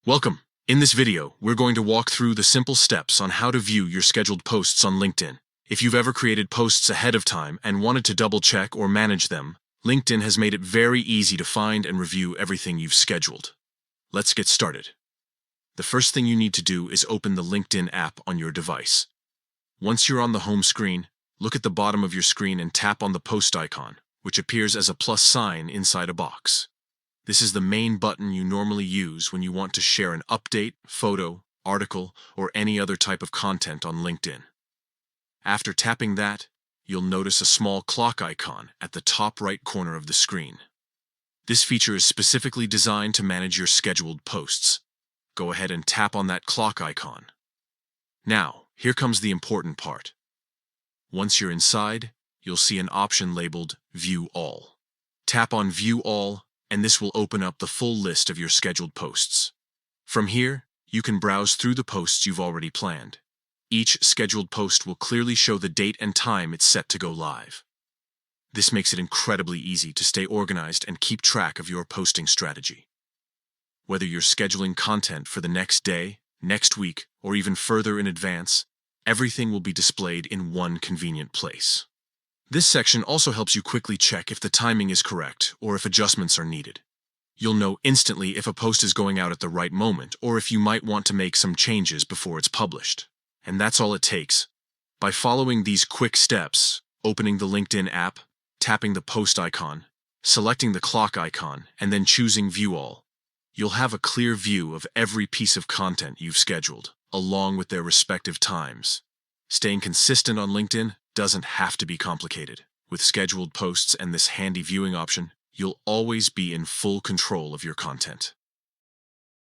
Welcome. In this video, we're going to walk through the simple steps on how to view your scheduled posts on LinkedIn. If you've ever created posts ahead of time and wanted to double-check or manage them, LinkedIn has made it very easy to find and review everything you've scheduled. Let's get started. The first thing you need to do is open the LinkedIn app on your device. Once you're on the home screen, look at the bottom of your screen and tap on the post icon, which appears as a plus sign inside a box. This is the main button you normally use when you want to share an update, photo, article, or any other type of content on LinkedIn. After tapping that, you'll notice a small clock icon at the top right corner of the screen. This feature is specifically designed to manage your scheduled posts. Go ahead and tap on that clock icon. Now, here comes the important part. Once you're inside, you'll see an option labeled View All. Tap on View All, and this will open up the full list of your scheduled posts. From here, you can browse through the posts you've already planned. Each scheduled post will clearly show the date and time it's set to go live. This makes it incredibly easy to stay organized and keep track of your posting strategy. Whether you're scheduling content for the next day, next week, or even further in advance, everything will be displayed in one convenient place. This section also helps you quickly check if the timing is correct or if adjustments are needed. You'll know instantly if a post is going out at the right moment or if you might want to make some changes before it's published. And that's all it takes. By following these quick steps, opening the LinkedIn app, tapping the post icon, selecting the clock icon, and then choosing View All, you'll have a clear view of every piece of content you've scheduled, along with their respective times. Staying consistent on LinkedIn doesn't have to be complicated. With scheduled posts and this handy viewing option, you'll always be in full control of your content.